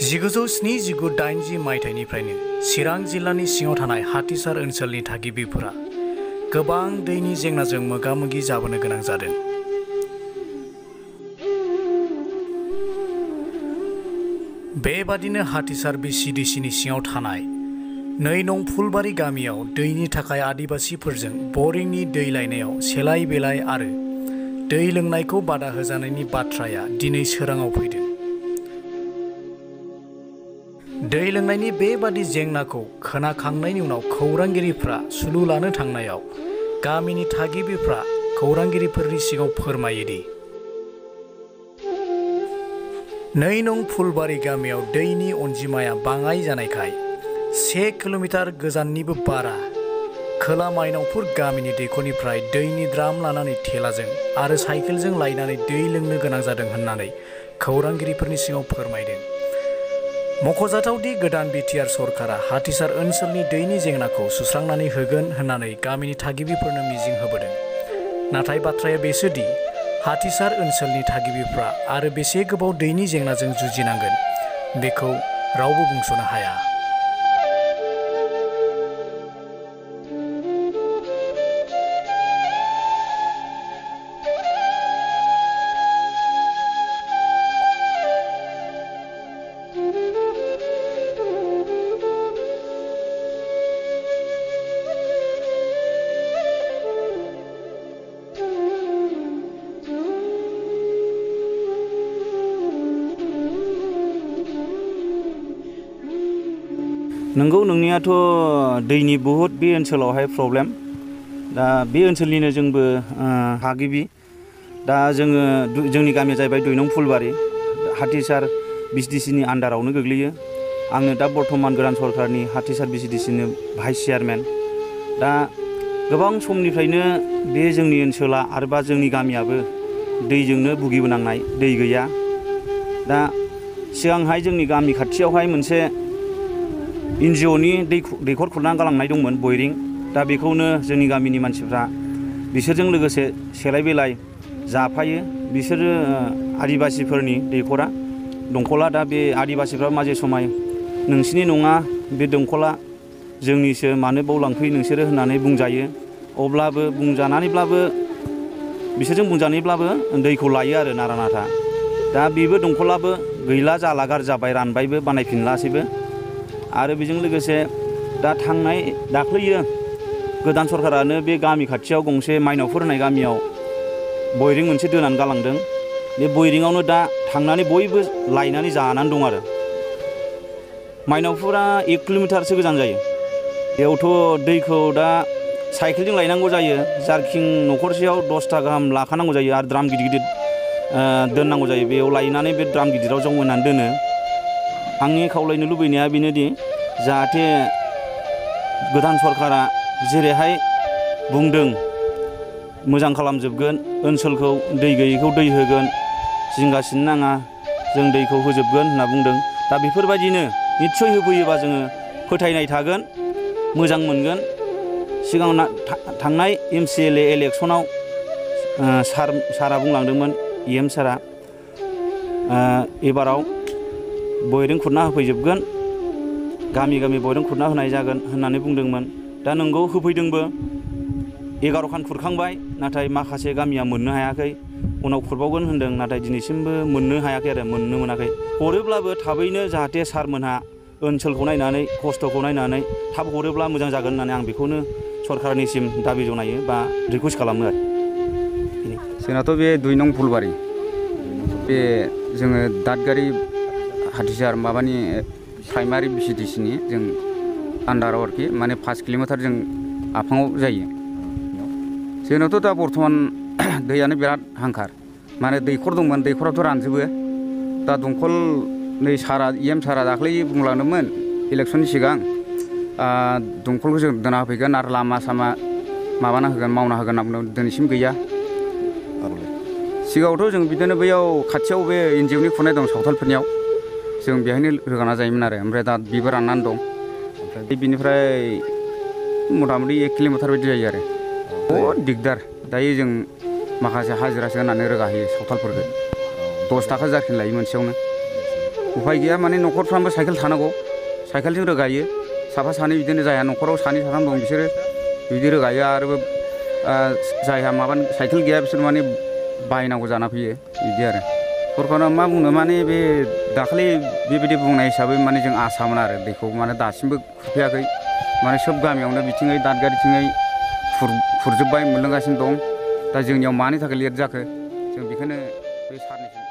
1979-80 मायथाइनिफ्रायनो चिरां जिल्लानि सिङाव थानाय हाथिसार ओनसोलनि थागिबिफोरा गोबां दैनि जेंनाजों मोगा-मोगि जाबोनो गोनां जादों। बेबादिनो हाथिसार BCDCनि सिङाव थानाय 2 नं फुलबारि गामियाव दैनि थाखाय आदिबासिफोरजों बरिंनि दै लायनायाव सेलाय-बेलाय आरो दै लोंनायखौ बादा होजानायनि बाथ्राया दिनै सोराङाव फैदों। दै लोंनायनि बेबादि जेंनाखौ खोनाखांनायनि उनाव खौरांगिरिफ्रा सुलु लानो थांनायाव गामिनि थागिबिफ्रा खौरांगिरिफोरनि सिगाङाव फोरमायोदि 2 नं फुलबारि गामियाव दैनि अनजिमाया बाङाय जानायखाय 1 किल'मिटार गोजाननिबो बारा खोला मायनावपुर गामिनि दैखरनिफ्राय दैनि द्राम लानानै थेलाजों आरो साइकेलजों लायनानै दै लोंनो गोनां जादों होननानै खौरांगिरिफोरनि सिगाङाव फोरमायदों। मख'जाथावदि गोदान बिटिआर सरकारा हाथिसार ओनसोलनि दैनि जेंनाखौ सुस्रांनानै होगोन होननानै गामिनि थागिबिफोरनो मिजिं होबोदों। नाथाय बाथ्राया बेसोदि हाथिसार ओनसोलनि थागिबिफ्रा आरो बेसे गोबाव दैनि जेंनाजों जुजिनांगोन बेखौ रावबो बुंस'नो हाया। नंगौ नोंनियाथ' दैनि बहुत बे ओनसोलावहाय प्रब्लेम। दा बे ओनसोलनिनो जोंबो थागिबि। दा जोंनि गामिया जाहैबाय 2 नं फुलबारि हाथिसार BCDCनि आन्डारावनो गोग्लैयो। आङो दा बर्थमान गोदान सरकारनि हाथिसार BCDCनि भाइस चेयारमेन। दा गोबां समनिफ्रायनो बे जोंनि ओनसोला आरोबा जोंनि गामियाबो दैजोंनो भुगिबोनांनाय, दै गैया। दा सिगांहाय जोंनि गामि खाथियावहाय मोनसे NGOनि दैखर खुरना गालांनाय दंमोन बयरिं। दा बेखौनो जोंनि गामिनि मानसिफ्रा बिसोरजों लोगोसे सेलाय-बेलाय जाफायो। बिसोरो आदिबासिफोरनि दैखरा दंखला। दा बे आदिबासिफ्रा माजे समाय नोंसिनि नङा बे दंखला जोंनिसो, मानो बाव लांफैयो नोंसोरो होननानै बुंजायो। अब्लाबो बुंजानानैब्लाबो बिसोरजों बुंजानायब्लाबो दैखौ लायो आरो नारा नाथा। दा बेबो दंखलाबो गैला, जाला, गाज्रि जाबाय, रानबायबो, बानायफिनलासैबो। आरो बेजों लोगोसे दा दाख्लैयो गोदान सरकारानो बे गामि खाथियाव गंसे मायनावपुर होननाय गामियाव बयरिं मोनसे दोनानै गालांदों। बे बयरिंआवनो दा थांनानै बयबो लायनानै जानानै दं आरो। मायनावपुरा 1 किल'मिटारसो गोजान जायो। बेयावथ' दैखौ दा साइकेलजों लायनांगौ जायो। जारकिं न'खरसेयाव 10था गाहाम लाखानांगौ जायो आरो द्राम गिदिर गिदिर दोननांगौ जायो। बेयाव लायनानै बे द्राम गिदिराव जमायनानै दोनो। आंनि खावलायनो लुबैनाया बेनोदि जाहाथे गोदान सरकारा जेरैहाय बुंदों मोजां खालामजोबगोन, ओनसोलखौ दै गैयैखौ दै होगोन, जिंगासिनो नाङा, जों दैखौ होजोबगोन होनना बुंदों। दा बेफोरबायदिनो निस्सय होफैयोबा जोङो फोथायनाय थागोन, मोजां मोनगोन। सिगाङाव थांनाय MCLA इलेक्सनाव सारा बुंलांदोंमोन, EM सारा, एबाराव बयरिं खुरना होफैजोबगोन, गामि गामि बयरिं खुरना होनाय जागोन होननानै बुंदोंमोन। दा नंगौ होफैदोंबो, 11 खान खुरखांबाय, नाथाय माखासे गामिया मोननो हायाखै। उनाव खुरबावगोन होनदों, नाथाय दिनैसिमबो मोननो हायाखै आरो मोननो मोनाखै। हरोब्लाबो थाबैनो जाहाथे सारमोनहा ओनसोलखौ नायनानै, खस्थ'खौ नायनानै थाब हरोब्ला मोजां जागोन होननानै आं बेखौनो सरकारनिसिम दाबि जनायो बा रिकुवेस्ट खालामो आरो। जोंनाथ' बे 2 नं फुलबारि, बे जोङो दादगारि हाथिसार माबानि प्राइमारि BCDCनि जों आन्डाराव आरोखि, माने 5 किल'मिटार जों आफाङाव जायो। जोंनावथ' दा बर्थमान दैयानो बिराद हांखार। माने दैखर दंमोन, दैखराथ' रानजोबो। दा दंखल नै सारा EM सारा दाख्लै बुंलांदोंमोन इलेक्सननि सिगां दंखलखौ जों दोना होफैगोन आरो लामा सामा माबाना होगोन, मावना होगोन होनना बुंदों। दिनैसिम गैया। सिगाङावथ' जों बिदिनो बैयाव खाथियाव बे NGOनि खुरनाय दं सावथालफोरनियाव, जों बेहायनो रोगाना जायोमोन आरो। ओमफ्राय दा बेबो राननानै दं। ओमफ्राय बिनिफ्राय मथा मथि 1 किल'मिटार बायदि जायो आरो। बहुद दिगदार। दायो जों माखासे हाजिरासो होनानै रोगाहैयो सावथालफोरखौ। 10 थाखा जारकिन लायो मोनसेयावनो। उफाय गैया माने न'खरफ्रामबो साइकेल थानांगौ साइकेलजों रोगायो साफा सानै बिदिनो जायहा न'खराव सानै साथाम दं बिसोरो बिदि रोगायो आरो जायहा माबा साइकेल गैया बिसोर माने बायनांगौ जाना फैयो बिदि आरो सरकारा मा बुंनो माने बे दाखालि बेबायदि बुंनाय हिसाबै माने जों आसामोन आरो दैखौ माने दासिमबो खुरफैयाखै माने सोब गामियावनो बिथिङै दादगारिथिङै खुरजोब्बाय मोनलोंगासिनो दं दा जोंनियाव मानि थाखाय लेट जाखो जों बेखौनो बे सारनिसिम